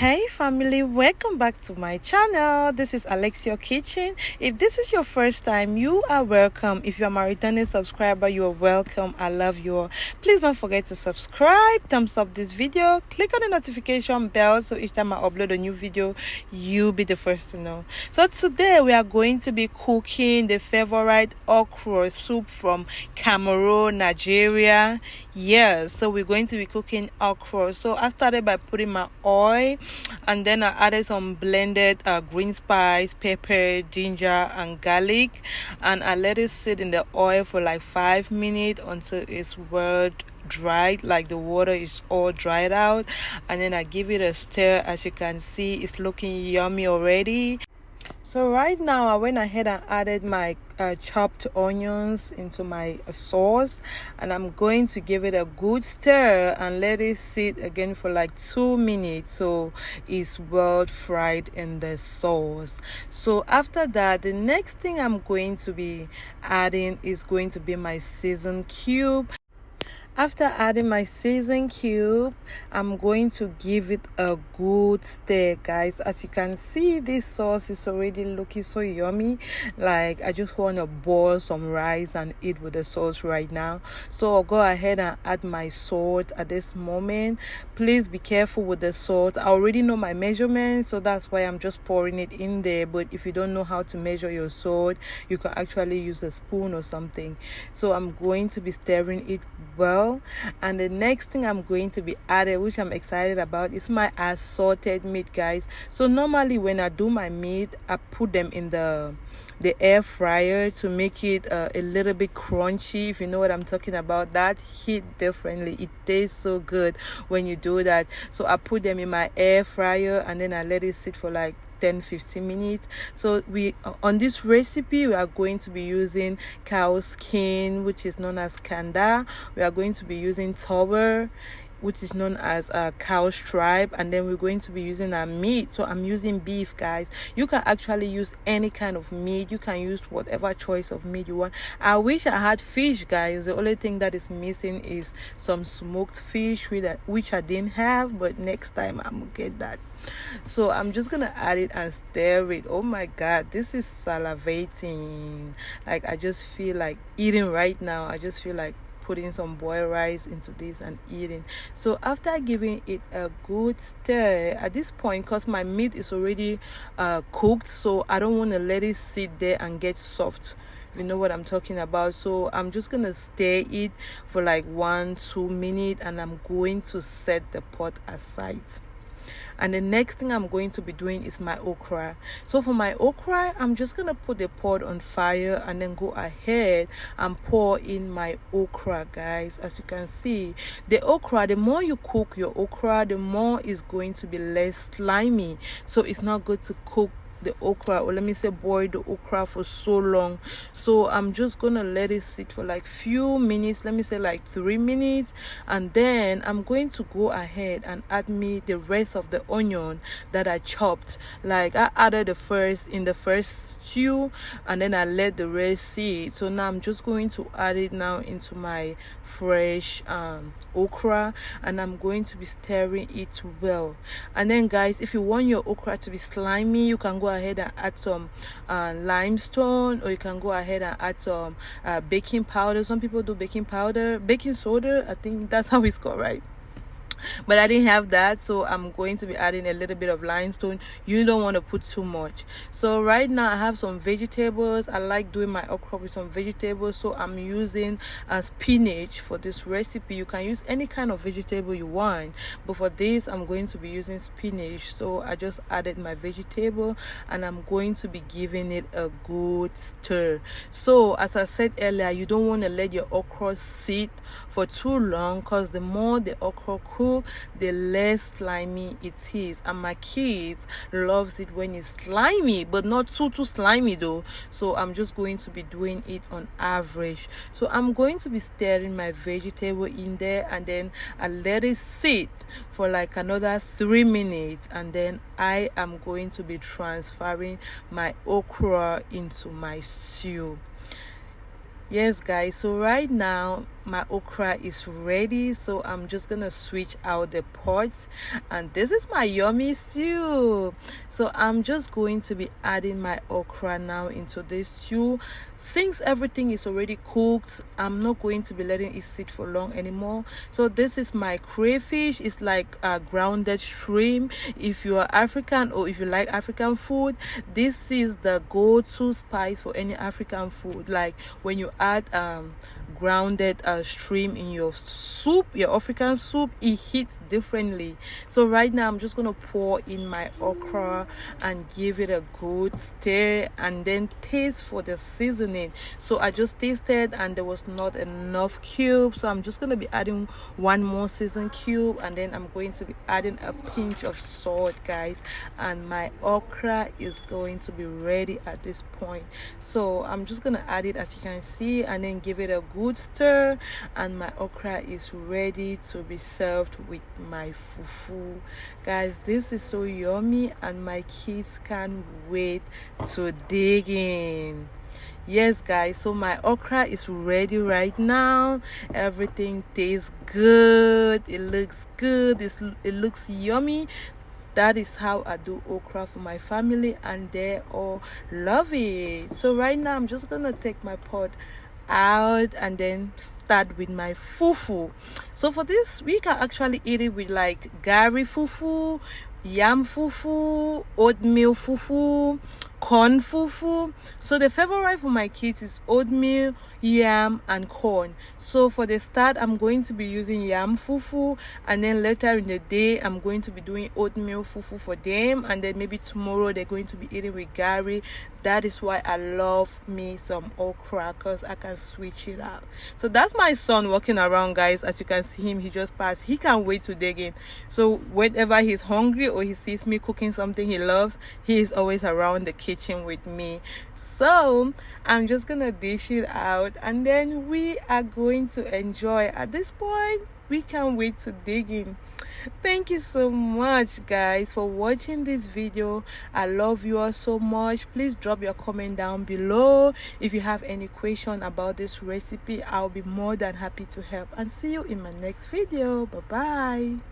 Hey family, welcome back to my channel. This is Alexia Kitchen. If this is your first time, you are welcome. If you're my returning subscriber, you are welcome. I love you all. Please don't forget to subscribe, thumbs up this video, click on the notification bell so each time I upload a new video, you'll be the first to know. So today we are going to be cooking the favorite okra soup from Cameroon, Nigeria. Yes, so we're going to be cooking okra. So I started by putting my oil, and then I added some blended green spice, pepper, ginger and garlic, and I let it sit in the oil for like 5 minutes until it's well dried, like the water is all dried out. And then I give it a stir. As you can see, it's looking yummy already. So right now I went ahead and added my chopped onions into my sauce, and I'm going to give it a good stir and let it sit again for like 2 minutes so it's well fried in the sauce. So after that, the next thing I'm going to be adding is going to be my season cube. After adding my season cube, I'm going to give it a good stir, guys. As you can see, this sauce is already looking so yummy. Like, I just want to boil some rice and eat with the sauce right now. So I'll go ahead and add my salt at this moment. Please be careful with the salt. I already know my measurements, so that's why I'm just pouring it in there. But if you don't know how to measure your salt, you can actually use a spoon or something. So I'm going to be stirring it well. And the next thing I'm going to be adding, which I'm excited about, is my assorted meat, guys. So normally when I do my meat, I put them in the air fryer to make it a little bit crunchy, if you know what I'm talking about. That hit differently. It tastes so good when you do that. So I put them in my air fryer and then I let it sit for like 10-15 minutes. So we on this recipe we are going to be using cow skin, which is known as kanda. We are going to be using tower, which is known as a cow stripe, and then we're going to be using our meat. So I'm using beef, guys. You can actually use any kind of meat. You can use whatever choice of meat you want. I wish I had fish, guys. The only thing that is missing is some smoked fish, which I didn't have, but next time I'm gonna get that. So I'm just gonna add it and stir it. Oh my god, this is salivating. Like, I just feel like eating right now. I just feel like putting some boiled rice into this and eating. So after giving it a good stir at this point, because my meat is already cooked, so I don't want to let it sit there and get soft, you know what I'm talking about. So I'm just gonna stir it for like 1-2 minutes, and I'm going to set the pot aside. And the next thing I'm going to be doing is my okra. So for my okra, I'm just gonna put the pot on fire and then go ahead and pour in my okra, guys. As you can see, the okra, the more you cook your okra, the more it's going to be less slimy. So it's not good to cook the okra, or let me say boil the okra, for so long. So I'm just gonna let it sit for like few minutes, let me say like 3 minutes, and then I'm going to go ahead and add me the rest of the onion that I chopped. Like, I added the first in the first stew, and then I let the rest sit. So now I'm just going to add it now into my fresh okra, and I'm going to be stirring it well. And then, guys, if you want your okra to be slimy, you can go ahead and add some limestone, or you can go ahead and add some baking powder. Some people do baking soda, I think that's how it's called, right? But I didn't have that, so I'm going to be adding a little bit of limestone. You don't want to put too much. So right now I have some vegetables. I like doing my okra with some vegetables, so I'm using spinach for this recipe. You can use any kind of vegetable you want, but for this I'm going to be using spinach. So I just added my vegetable, and I'm going to be giving it a good stir. So as I said earlier, you don't want to let your okra sit for too long, because the more the okra cooks, the less slimy it is. And my kids loves it when it's slimy, but not too slimy though. So I'm just going to be doing it on average. So I'm going to be stirring my vegetable in there, and then I let it sit for like another 3 minutes, and then I am going to be transferring my okra into my stew. Yes, guys, so right now my okra is ready, so I'm just gonna switch out the pots, and this is my yummy stew. So I'm just going to be adding my okra now into this stew. Since everything is already cooked, I'm not going to be letting it sit for long anymore. So this is my crayfish. It's like a grounded shrimp. If you are African or if you like African food, this is the go-to spice for any African food. Like when you add grounded shrimp in your soup, your African soup, it hits differently. So right now I'm just gonna pour in my okra and give it a good stir, and then taste for the seasoning. So I just tasted and there was not enough cubes, so I'm just gonna be adding one more season cube, and then I'm going to be adding a pinch of salt, guys, and my okra is going to be ready at this point. So I'm just gonna add it, as you can see, and then give it a good stir, and my okra is ready to be served with my fufu. Guys, this is so yummy and my kids can't wait to dig in. Yes, guys, so my okra is ready right now. Everything tastes good, it looks good, it looks yummy. That is how I do okra for my family, and they all love it. So right now I'm just gonna take my pot out and then start with my fufu. So for this, we can actually eat it with like gari fufu, yam fufu, oatmeal fufu, corn fufu. So the favorite for my kids is oatmeal, yam and corn. So for the start, I'm going to be using yam fufu, and then later in the day I'm going to be doing oatmeal fufu for them, and then maybe tomorrow they're going to be eating with gari. That is why I love me some okra, because I can switch it out. So that's my son walking around, guys. As you can see him, he just passed. He can't wait to dig in. So whenever he's hungry or he sees me cooking something he loves, he is always around the kitchen with me. So I'm just gonna dish it out, and then we are going to enjoy. At this point, we can't wait to dig in. Thank you so much, guys, for watching this video. I love you all so much. Please drop your comment down below if you have any question about this recipe. I'll be more than happy to help, and see you in my next video. Bye bye.